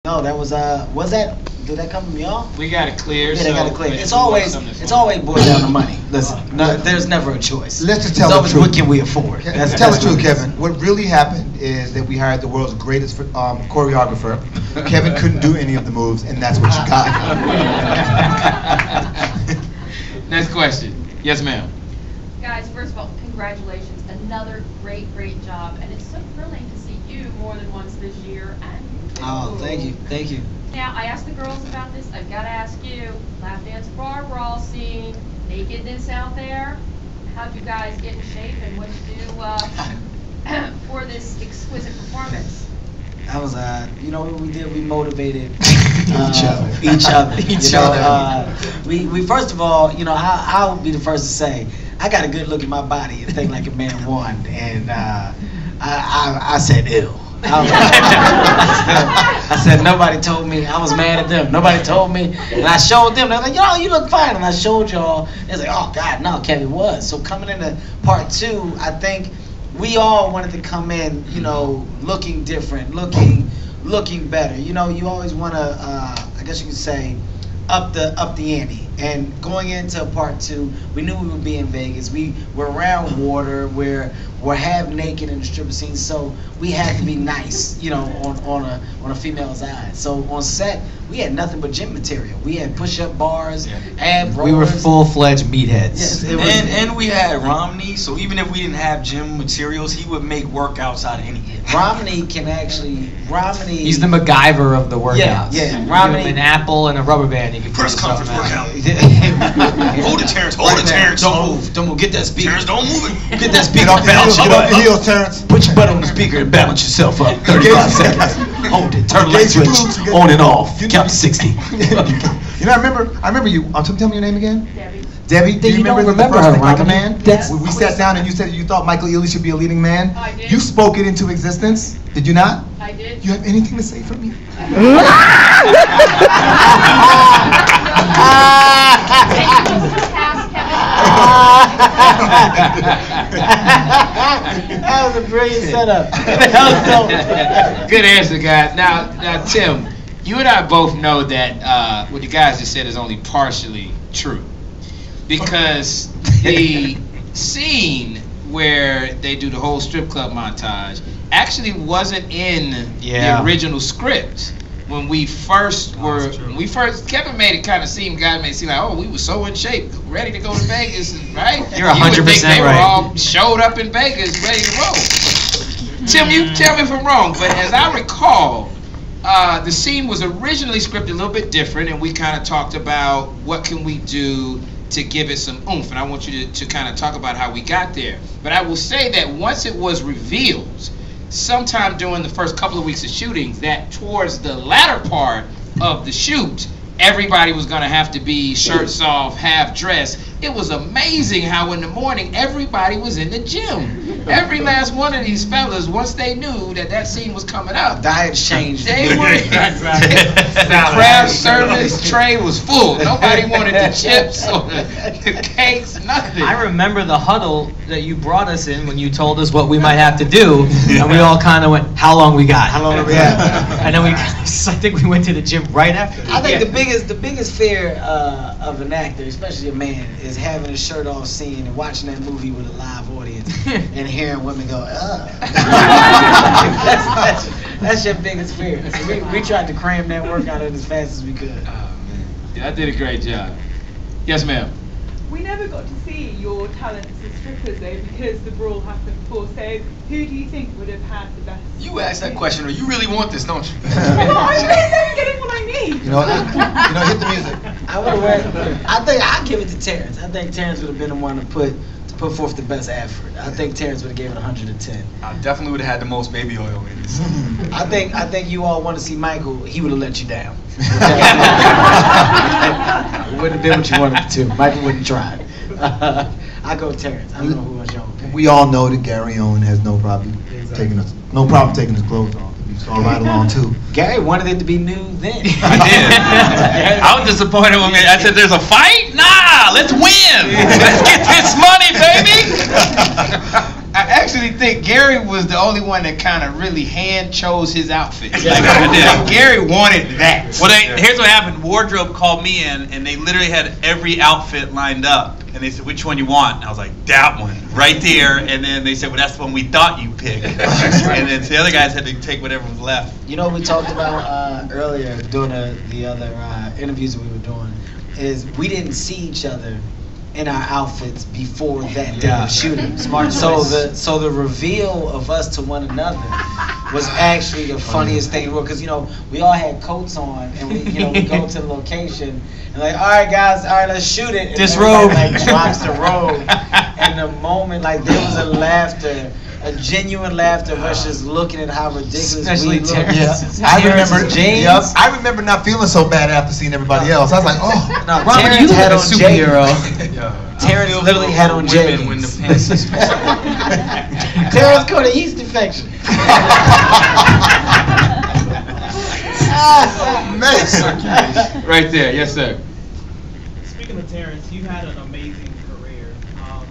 No, that was did that come from y'all? We got it clear. Yeah, they got it clear. but It's we want always something that's always boiled down to money. Listen, there's never a choice. Let's just It's tell the always truth. what can we afford. Tell the truth, Kevin. What really happened is that we hired the world's greatest choreographer. Kevin couldn't do any of the moves, and that's what you got. Next question. Yes, ma'am. Guys, first of all, congratulations. Another great job. And it's so thrilling to see you more than once this year. And Oh, thank you. Now, I asked the girls about this. I've got to ask you. Lap dance bar, we're all seeing nakedness out there. How'd you guys get in shape and what you do for this exquisite performance? That was you know what we did? We motivated each other. We first of all, you know, I'll be the first to say I got a good look at my body and think like a man won, and I said ew. I said nobody told me. I was mad at them. Nobody told me, and I showed them. They're like, yo, you look fine, and I showed y'all. It's like, oh God, no, Kevin was. So coming into part 2, I think we all wanted to come in, you know, looking different, looking better. You know, you always want to, I guess you could say, up the ante. And going into part 2, we knew we would be in Vegas. We were around water, we're half naked in the stripper scene, so we had to be nice, you know, on a female's eyes. So on set, we had nothing but gym material. We had push-up bars, ab rollers. We were full-fledged meatheads. Yes, And we had Romney, so even if we didn't have gym materials, he would make workouts out of anything. Romney. He's the MacGyver of the workouts. Yeah. Give Romney. him an apple and a rubber band. You can Press figure conference something out. workout. Hold it, Terrence. Hold it, Terrence. Don't move. Get that speaker. Terrence, don't move it. Get that speaker. Get off the heels, Terrence. Put your butt on the speaker and balance yourself up. 35 seconds. Hold it. Turn the light switch on and off. Count to 60. You know, I remember you. Tell me your name again. Debbie. Debbie, do you You don't remember the remember first her, thing, Like a Romney? Man? That's- We sat down and you said you thought Michael Ealy should be a leading man. I did. You spoke it into existence. Did you not? I did. You have anything to say for me? And you just passed Kevin. That was a brilliant setup. That was dope. Good answer, guys. Now, Tim, you and I both know that what you guys just said is only partially true, because the scene where they do the whole strip club montage actually wasn't in the original script. When we first Kevin made it kind of seem, guys made it seem like, oh, we were so in shape, ready to go to Vegas, right? You're You would 100% think they were right. all showed up in Vegas, ready to roll. Tim, you tell me if I'm wrong, but as I recall, the scene was originally scripted a little bit different, and we kind of talked about what can we do to give it some oomph, and I want you to kind of talk about how we got there. But I will say that once it was revealed, sometime during the first couple of weeks of shooting, that towards the latter part of the shoot, everybody was going to have to be shirts off, half dressed. It was amazing how in the morning everybody was in the gym. Every last one of these fellas, once they knew that scene was coming up, Diets changed. they were the craft service tray was full. Nobody wanted the chips or the cakes, nothing. I remember the huddle that you brought us in when you told us what we might have to do, and we all kind of went, how long we got? How long do we have? And then I think we went to the gym right after. I think the biggest fear of an actor, especially a man, is having a shirt off scene and watching that movie with a live audience and hearing women go, that's your biggest fear. So we tried to cram that workout in as fast as we could. Yeah, I did a great job. Yes, ma'am. We never got to see your talents as strippers though, because the brawl happened before. So who do you think would have had the best? You asked that question, or you really want this, don't you? Well, I'm really getting what I need. You know, hit the music. I think I'd give it to Terrence. I think Terrence would have been the one to put forth the best effort. I think Terrence would have gave it 110. I definitely would have had the most baby oil in this. I think you all want to see Michael. He would have let you down. It wouldn't have been what you wanted to. Michael wouldn't try. I go Terrence. I don't know who else y'all would pick. We all know that Gary Owen has no problem taking his clothes off. He's all right along too. Gary wanted it to be new then. I did. I was disappointed when I said, "There's a fight? Nah, let's win. Let's get this money, baby." I actually think Gary was the only one that kind of really hand chose his outfit. Gary wanted that. Well, here's what happened. Wardrobe called me in, and they literally had every outfit lined up. And they said, which one you want? And I was like, that one, right there. And then they said, well, that's the one we thought you picked. And then the other guys had to take whatever was left. You know what we talked about earlier during the other interviews we were doing is we didn't see each other in our outfits before that day of shooting. Smart So choice. the reveal of us to one another was actually the funniest thing in the world, because we all had coats on, and we go to the location and like, all right guys, all right, let's shoot it. And Disrobe. everybody, like, drops the robe, and the moment, like, there was a laughter, a genuine laughter of us just looking at how ridiculous Especially we look. Terrence. Yeah, I Terrence's remember. jeans. Yep, I remember not feeling so bad after seeing everybody else. I was like, oh. No, Robin, Terrence you look had like a on superhero. Terrence I feel literally for had on women when the jeans. pants is Terrence caught a yeast infection. Man. Right there, yes sir. Speaking of Terrence, you had an amazing career on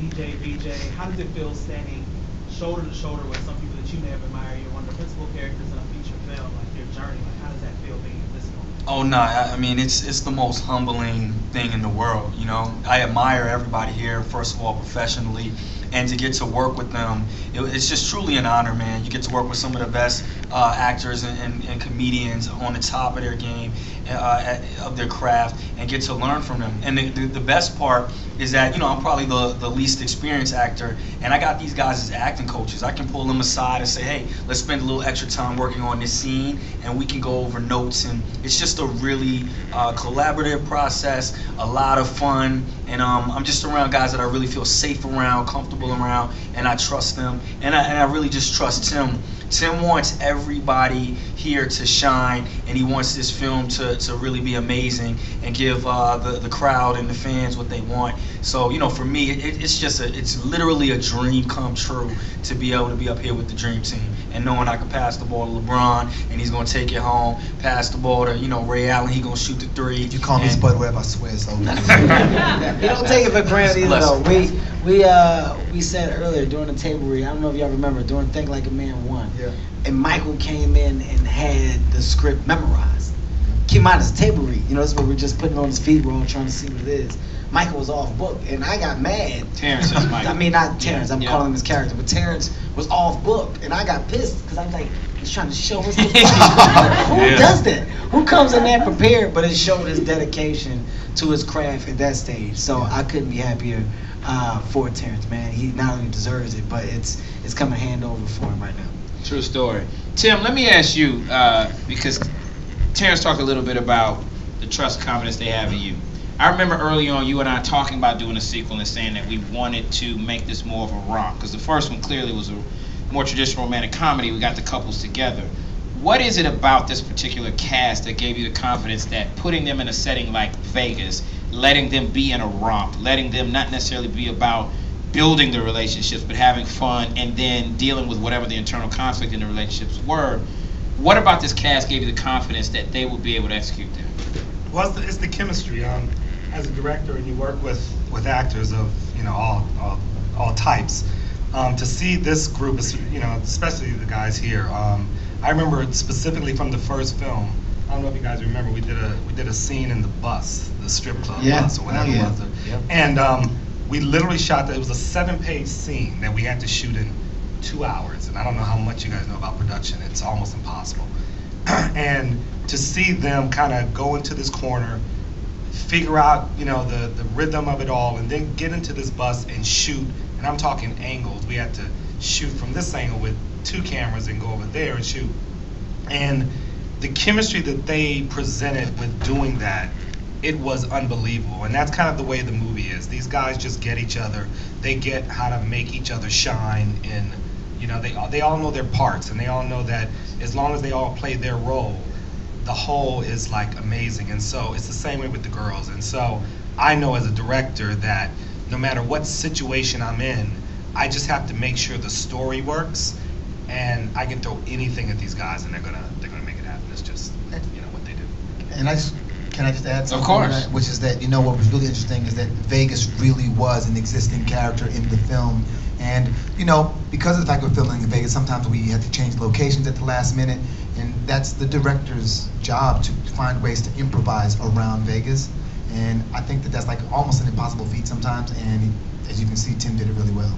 DJ, VJ. How does it feel standing shoulder to shoulder with some people that you may have admired? You're one of the principal characters in a feature film, like your journey. Like, how does that feel being in this moment? Oh no, I mean it's the most humbling thing in the world. I admire everybody here, first of all, professionally, and to get to work with them, it's just truly an honor, man. You get to work with some of the best actors and comedians on the top of their game, of their craft, and get to learn from them. And the best part is that I'm probably the least experienced actor, and I got these guys as acting coaches. I can pull them aside and say, hey, let's spend a little extra time working on this scene, and we can go over notes. And it's just a really collaborative process, a lot of fun, and I'm just around guys that I really feel safe around, comfortable around, and I trust them, and I really just trust Tim. Tim wants everybody here to shine, and he wants this film to really be amazing and give the crowd and the fans what they want. So for me, it's literally a dream come true to be able to be up here with the dream team, and knowing I can pass the ball to LeBron and he's gonna take it home, pass the ball to Ray Allen, he gonna shoot the three. If you call me Spud Webb, I swear it's over. You don't take it for granted either, though. We said earlier during the table read, I don't know if y'all remember, during Think Like a Man 1, Yeah. and Michael came in and had the script memorized. Keep in mind, it's a table read. This is what we're just putting on his feed. We're all trying to see what it is. Michael was off book, and I got mad. Terrence is Michael. I mean, not Terrence. I'm Yeah. calling him his character, but Terrence was off book, and I got pissed because I'm like, he's trying to show us. Who does that? Who comes in there prepared? But it showed his dedication to his craft at that stage. So I couldn't be happier for Terrence, man. He not only deserves it, but it's coming hand over for him right now. True story. Tim, let me ask you, because Terrence talked a little bit about the trust, confidence they have in you. I remember early on you and I talking about doing a sequel and saying that we wanted to make this more of a romp, because the first one clearly was a more traditional romantic comedy. We got the couples together. What is it about this particular cast that gave you the confidence that putting them in a setting like Vegas, letting them be in a romp, letting them not necessarily be about building the relationships, but having fun and then dealing with whatever the internal conflict in the relationships were? What about this cast gave you the confidence that they would be able to execute that? Well, it's the chemistry. As a director, and you work with actors of all types. To see this group, especially the guys here. I remember specifically from the first film. I don't know if you guys remember. We did a scene in the bus, the strip club bus or whatever it was. Yep. And we literally shot that. It was a 7-page scene that we had to shoot in 2 hours. And I don't know how much you guys know about production. It's almost impossible. And to see them kind of go into this corner, figure out the rhythm of it all, and then get into this bus and shoot. And I'm talking angles. We had to shoot from this angle with 2 cameras and go over there and shoot. And the chemistry that they presented with doing that, it was unbelievable. And that's kind of the way the movie is. These guys just get each other. They get how to make each other shine in, they all know their parts, and they all know that as long as they all play their role, the whole is like amazing. And so it's the same way with the girls. And so I know as a director that no matter what situation I'm in, I just have to make sure the story works, and I can throw anything at these guys and they're gonna make it happen. It's just what they do. And I Can I just add something? Of course. To that? Which is that, you know, what was really interesting is that Vegas really was an existing character in the film. And, you know, because of the fact we're filming in Vegas, sometimes we had to change locations at the last minute. And that's the director's job, to find ways to improvise around Vegas. And I think that that's like almost an impossible feat sometimes. And as you can see, Tim did it really well.